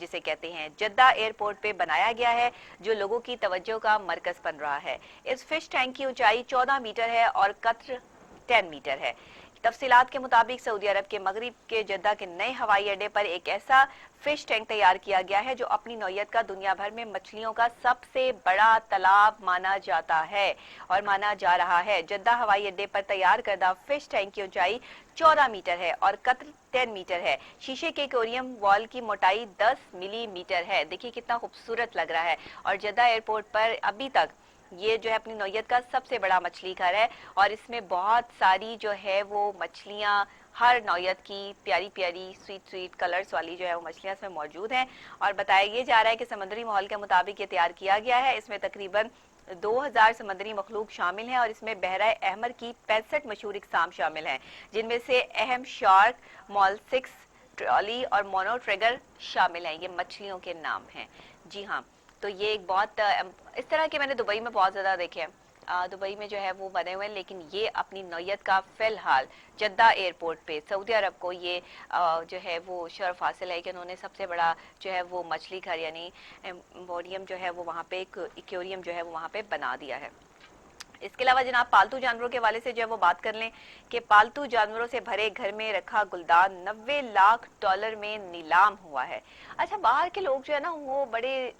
जिसे कहते हैं, जद्दा एयरपोर्ट पे बनाया गया है, जो लोगों की तवज्जो का मरकज बन रहा है। इस फिश टैंक की ऊंचाई 14 मीटर है और कतर 10 मीटर है। तफसीलात के मुताबिक सऊदी अरब के मगरिब के जद्दा के नए हवाई अड्डे पर एक ऐसा फिश टैंक तैयार किया गया है जो अपनी नौयत का दुनिया भर में मछलियों का सबसे बड़ा तालाब माना जाता है और माना जा रहा है। जद्दा हवाई अड्डे पर तैयार करदा फिश टैंक की ऊंचाई 14 मीटर है और कतर 10 मीटर है। शीशे के एक्वेरियम वॉल की मोटाई 10 मिलीमीटर है। देखिए कितना खूबसूरत लग रहा है। और जद्दा एयरपोर्ट पर अभी तक ये जो है अपनी नौयत का सबसे बड़ा मछली घर है और इसमें बहुत सारी जो है वो मछलियाँ, हर नौयत की प्यारी प्यारी स्वीट स्वीट कलर्स वाली जो है वो मछलियाँ इसमें मौजूद हैं। और बताया ये जा रहा है कि समुद्री माहौल के मुताबिक ये तैयार किया गया है। इसमें तकरीबन 2000 समुद्री मखलूक शामिल हैं और इसमें बहरा अहमर की 65 मशहूर इकसाम शामिल हैं, जिनमें से अहम शार्क, मॉलस्किस, ट्रॉली और मोनोट्रेगर शामिल हैं। ये मछलियों के नाम हैं। जी हाँ, तो ये एक बहुत इस तरह के मैंने दुबई में बहुत ज़्यादा देखे हैं। दुबई में जो है वो बने हुए हैं, लेकिन ये अपनी नौयत का फ़िलहाल जद्दा एयरपोर्ट पे सऊदी अरब को ये जो है वो शर्फ हासिल है कि उन्होंने सबसे बड़ा जो है वो मछली घर यानी एम्पोरियम जो है वो वहाँ पे एक एक्वेरियम जो है वो वहाँ पे बना दिया है। इसके अलावा जनाब पालतू जानवरों के हवाले से जो है वो बात कर लें कि पालतू जानवरों से भरे घर में रखा गुलदान $90 लाख में नीलाम हुआ है। अच्छा, बाहर के लोग जो है ना वो बड़े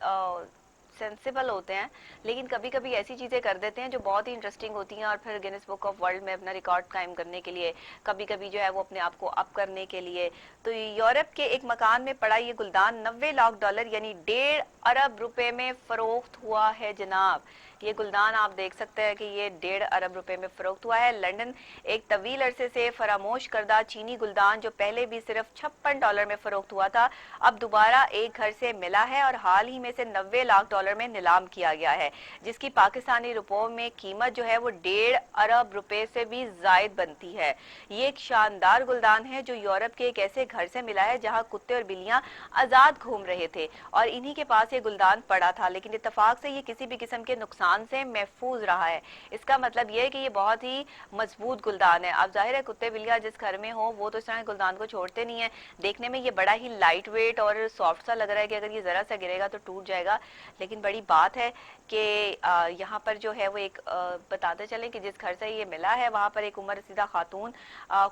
सेंसिबल होते हैं, लेकिन कभी कभी ऐसी चीज़ें कर देते हैं जो बहुत ही इंटरेस्टिंग होती हैं और फिर गिनीज बुक ऑफ वर्ल्ड में अपना रिकॉर्ड कायम करने के लिए, कभी कभी जो है वो अपने आप को अप करने के लिए। तो यूरोप के एक मकान में पड़ा ये गुलदान $90 लाख यानी $1.5 अरब में फरोख्त हुआ है जनाब। ये गुलदान आप देख सकते हैं कि ये $1.5 अरब में फरोख्त हुआ है। लंदन एक तवील अरसे से फरामोश करदा चीनी गुलदान जो पहले भी सिर्फ $56 में फरोख्त हुआ था, अब दोबारा एक घर से मिला है और हाल ही में से $90 लाख में नीलाम किया गया है, जिसकी पाकिस्तानी रुपयों में कीमत जो है वो $1.5 अरब से भी जायद बनती है। ये एक शानदार गुलदान है जो यूरोप के एक ऐसे घर से मिला है जहां कुत्ते और बिल्लियां आजाद घूम रहे थे और इन्हीं के पास ये गुलदान पड़ा था, लेकिन इत्तेफाक से ये किसी भी किस्म के नुकसान से महफूज रहा है। इसका मतलब ये है कि ये बहुत ही मजबूत गुलदान है। अब जाहिर है कुत्ते बिल्लियां जिस घर में हो वो तो इस तरह गुलदान को छोड़ते नहीं है। देखने में ये बड़ा ही लाइट वेट और सॉफ्ट सा लग रहा है कि अगर ये जरा सा गिरेगा तो टूट जाएगा, लेकिन बड़ी बात है कि यहाँ पर जो है वो एक बताते चलें कि जिस घर से ये मिला है वहाँ पर एक उम्र रसीदा खातून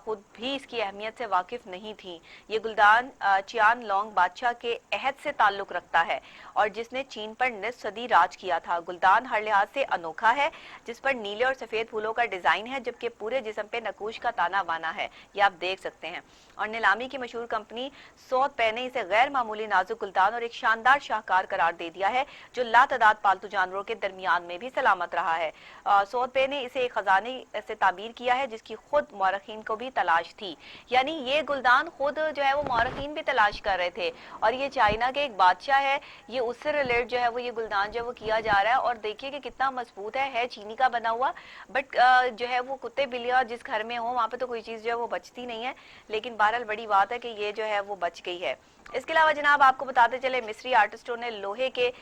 खुद भी इसकी अहमियत से वाकिफ नहीं थी। ये गुलदान चियान लोंग बादशाह के अहद से ताल्लुक रखता है और जिसने चीन पर निस्फ सदी राज किया था। गुलदान हर लिहाज से अनोखा है, जिस पर नीले और सफेद फूलों का डिजाइन है, जबकि पूरे जिस्म पे नकूश का ताना बाना है। ये आप देख सकते हैं। और नीलामी की मशहूर कंपनी सौदपे ने इसे गैर मामूली नाजुक गुलदान और एक शानदार शाहकार करार दे दिया है जो लातदाद पालतू जानवरों के दरमियान में भी सलामत रहा है। सौदपे ने इसे एक खजाने से ताबीर किया है जिसकी खुद मौरखीन को भी तलाश थी, यानी ये गुलदान खुद जो है वो मौरखीन भी तलाश कर रहे थे। और ये चाइना के एक बादशाह है, ये उससे रिलेटेड जो है वो ये गुलदान जो है वो किया जा रहा है। और देखिए कि कितना मजबूत है चीनी का बना हुआ, बट जो है वो कुत्ते बिल्लियां जिस घर में हो वहाँ पे तो कोई चीज़ जो है वो बचती नहीं है, लेकिन बहरहाल बड़ी बात है कि ये जो है वो बच गई है। इसके अलावा जनाब आपको बताते चले मिस्री आर्टिस्टों ने लोहे के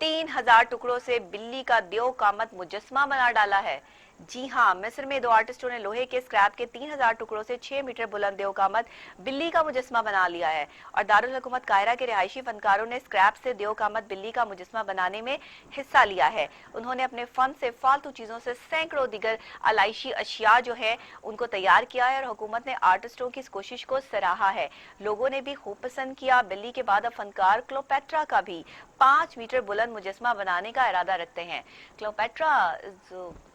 3000 टुकड़ों से बिल्ली का देव कामत मुजस्मा बना डाला है। जी हाँ, मिस्र में 2 आर्टिस्टों ने लोहे के स्क्रैप के 3000 टुकड़ों से 6 मीटर बुलंद देवकामत बिल्ली का मुजस्मा बना लिया है। और दारुल हुकूमत काहिरा के रिहायशी फनकारों ने स्क्रैप से देवकामत बिल्ली का मुजस्मा बनाने में हिस्सा लिया है। उन्होंने अपने फन से फालतू चीजों से सैकड़ों दिगर आलाइशी अशिया जो है उनको तैयार किया है और हुकूमत ने आर्टिस्टों की इस कोशिश को सराहा है। लोगों ने भी खूब पसंद किया। बिल्ली के बाद अब फनकार क्लोपेट्रा का भी 5 मीटर बुलंद मुजस्मा बनाने का इरादा रखते हैं। क्लोपेट्रा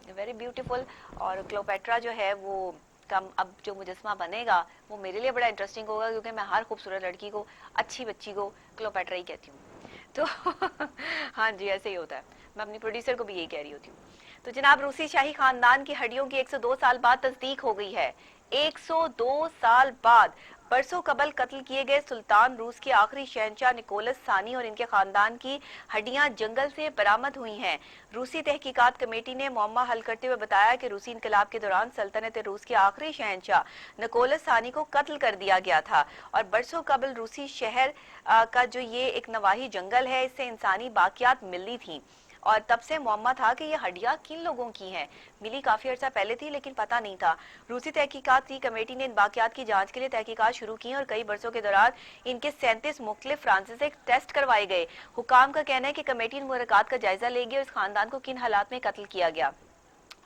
वेरी ब्यूटीफुल, और क्लोपेट्रा जो है वो कम अब जो मुजस्मा बनेगा वो मेरे लिए बड़ा इंटरेस्टिंग होगा, क्योंकि मैं हर खूबसूरत लड़की को, अच्छी बच्ची को क्लोपेट्रा ही कहती हूँ। तो हाँ जी, ऐसे ही होता है। मैं अपनी प्रोड्यूसर को भी यही कह रही होती हूँ। तो जनाब रूसी शाही खानदान की हड्डियों की 102 साल बाद तस्दीक हो गई है। 102 साल बाद बरसों कबल कत्ल किए गए सुल्तान रूस के आखिरी शहंशाह निकोलस सानी और इनके खानदान की हड्डियां जंगल से बरामद हुई हैं। रूसी तहकीकात कमेटी ने मामला हल करते हुए बताया कि रूसी इनकलाब के दौरान सल्तनत रूस के आखिरी शहंशाह निकोलस सानी को कत्ल कर दिया गया था और बरसों कबल रूसी शहर का जो ये एक नवाही जंगल है इससे इंसानी बाकियात मिली थी। और तब से मुअम्मा था कि ये हड्डियां किन लोगों की हैं। मिली काफी अर्सा पहले थी लेकिन पता नहीं था। रूसी तहकीकाती कमेटी ने इन बाकियात की जांच के लिए तहकीकात शुरू की और कई बरसों के दौरान इनके 37 मुख्तलिफ फ्रांसिसिक टेस्ट करवाए गए। हुकाम का कहना है कि कमेटी इन मुलाकात का जायजा लेगी और इस खानदान को किन हालात में कत्ल किया गया,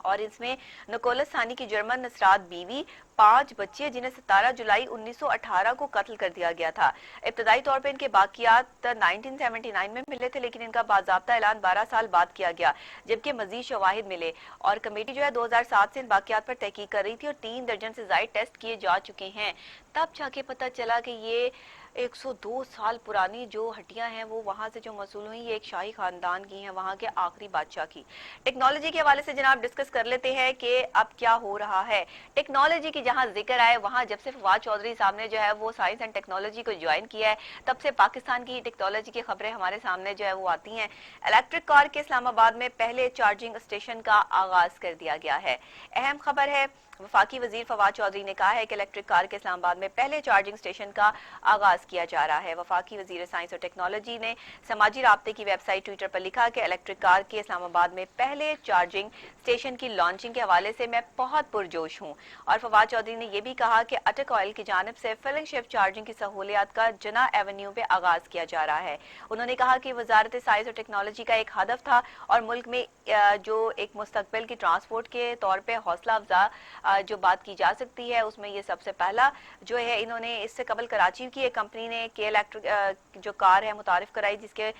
और इसमें निकोलस सानी की जर्मन नसरात बीवी, 5 बच्चे जिन्हें 17 जुलाई 1918 को कत्ल कर दिया गया था। इब्तदाई तौर पर इनके बाकियात 1979 में मिले थे लेकिन इनका बाज़ाब्ता ऐलान 12 साल बाद किया गया जबकि मजीद शवाहिद मिले, और कमेटी जो है 2007 से इन बाकियात पर तहकीक कर रही थी और 3 दर्जन से ज्यादा टेस्ट किए जा चुके हैं। तब जाके पता चला कि ये 102 साल पुरानी जो हड्डियां हैं वो वहां से जो मौसूल हुई, ये एक शाही खानदान की हैं, वहां के आखिरी बादशाह की। टेक्नोलॉजी के हवाले से जनाब डिस्कस कर लेते हैं कि अब क्या हो रहा है। टेक्नोलॉजी की जहां जिक्र आए वहां जब से फवाद चौधरी साहब ने जो है वो साइंस एंड टेक्नोलॉजी को ज्वाइन किया है तब से पाकिस्तान की टेक्नोलॉजी की खबरें हमारे सामने जो है वो आती हैं। इलेक्ट्रिक कार के इस्लामाबाद में पहले चार्जिंग स्टेशन का आगाज कर दिया गया है। अहम खबर है, वफाकी वजीर फवाद चौधरी ने कहा है कि इलेक्ट्रिक कार के इस्लामाबाद में पहले चार्जिंग स्टेशन का आगाज किया जा रहा है। वफाकी वजीर साइंस और टेक्नोलॉजी ने समाजी राब्ते की वेबसाइट ट्विटर पर लिखा कि इलेक्ट्रिक कार के इस्लामाबाद में पहले चार्जिंग स्टेशन की लॉन्चिंग के हवाले से मैं बहुत पुरजोश हूँ। और फवाद चौधरी ने यह भी कहा कि अटक ऑयल की जानिब से फिलिंग शिफ्ट चार्जिंग की सहूलियात का जना एवेन्यू पे आगाज किया जा रहा है। उन्होंने कहा कि वजारत साइंस और टेक्नोलॉजी का एक हदफ था और मुल्क में जो एक मुस्तकबिल की ट्रांसपोर्ट के तौर पर हौसला अफजा जो बात की जा सकती है उसमें ये सबसे पहला जो है। इन्होंने इससे कबल कराची की एक कंपनी ने के इलेक्ट्रिक जो कार है मुतारिफ कराई जिसके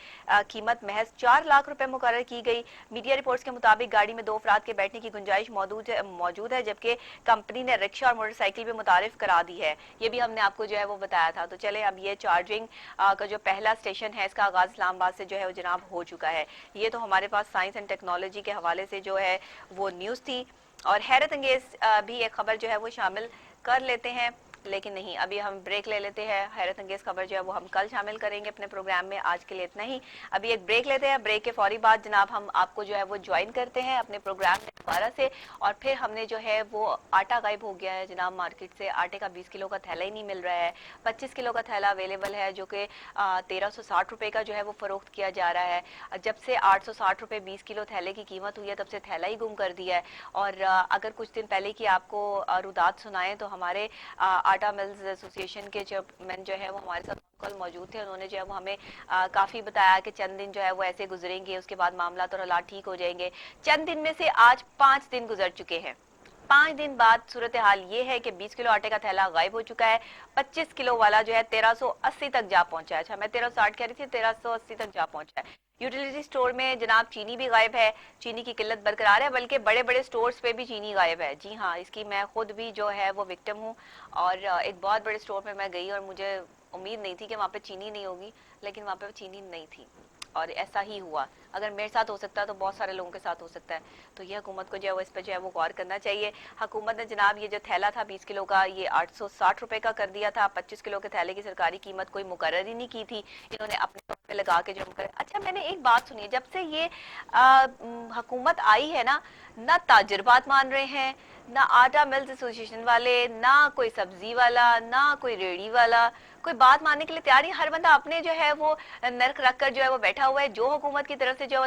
कीमत महज 4 लाख रुपए मुकर्रर की गई। मीडिया रिपोर्ट्स के मुताबिक गाड़ी में 2 अफराद के बैठने की गुंजाइश मौजूद है जबकि कंपनी ने रिक्शा और मोटरसाइकिल भी मुतारिफ करा दी है। ये भी हमने आपको जो है वो बताया था। तो चले अब ये चार्जिंग का जो पहला स्टेशन है इसका आगाज इस्लामाबाद से जो है वो जनाब हो चुका है। ये तो हमारे पास साइंस एंड टेक्नोलॉजी के हवाले से जो है वो न्यूज थी। और हैरत अंगेज भी एक खबर जो है वो शामिल कर लेते हैं, लेकिन नहीं, अभी हम ब्रेक ले लेते हैं। हैरत अंगेज खबर जो है वो हम कल शामिल करेंगे अपने प्रोग्राम में, आज के लिए इतना ही। अभी एक ब्रेक लेते हैं, ब्रेक के फौरी बाद जनाब हम आपको जो है वो ज्वाइन करते हैं अपने प्रोग्राम में दोबारा से। और फिर हमने जो है वो आटा गायब हो गया है जनाब मार्केट से, आटे का 20 किलो का थैला ही नहीं मिल रहा है। 25 किलो का थैला अवेलेबल है जो कि 1360 रुपए का जो है वो फरोख्त किया जा रहा है। जब से 860 रुपए 20 किलो थैले की कीमत हुई है तब से थैला ही गुम कर दिया है। और अगर कुछ दिन पहले की आपको रुदात सुनाए तो हमारे आटा मिल्स एसोसिएशन के चेयरमैन जो है वो हमारे साथ कल मौजूद थे। उन्होंने जो है वो हमें काफी बताया कि चंद दिन जो है वो ऐसे गुजरेंगे, उसके बाद मामला और हालात ठीक हो जाएंगे। चंद दिन में से आज 5 दिन गुजर चुके हैं। 5 दिन बाद सूरत हाल ये है कि 20 किलो आटे का थैला गायब हो चुका है। 25 किलो वाला जो है 1380 तक जा पहुंचा है। अच्छा, मैं 1360 कह रही थी, 1380 तक जा पहुंचा है। यूटिलिटी स्टोर में जनाब चीनी भी गायब है, चीनी की किल्लत बरकरार है, बल्कि बड़े बड़े स्टोर्स पे भी चीनी गायब है। जी हाँ, इसकी मैं खुद भी जो है वो विक्टिम हूँ। और एक बहुत बड़े स्टोर में मैं गई और मुझे उम्मीद नहीं थी कि वहाँ पे चीनी नहीं होगी, लेकिन वहाँ पे चीनी नहीं थी और ऐसा ही हुआ। अगर मेरे साथ हो सकता है तो बहुत सारे लोगों के साथ हो सकता है। तो ये हुकूमत को जो है वो इस पर जो है वो गौर करना चाहिए। हुकूमत ने जनाब ये जो थैला था 20 किलो का ये 860 रुपए का कर दिया था। 25 किलो के थैले की सरकारी कीमत कोई मुकर्रर ही नहीं की थी, इन्होंने अपने तौर पे लगा के जो अच्छा, मैंने एक बात सुनी है, जब से ये हुकूमत आई है ना ताजिर बात मान रहे हैं, ना आटा मिल्स एसोसिएशन वाले, ना कोई सब्जी वाला, ना कोई रेड़ी वाला, कोई बात मानने के लिए तैयार नहीं। हर बंदा अपने जो है वो नर्क रख कर जो है वो बैठा हुआ है। जो हुकूमत की तरफ से जो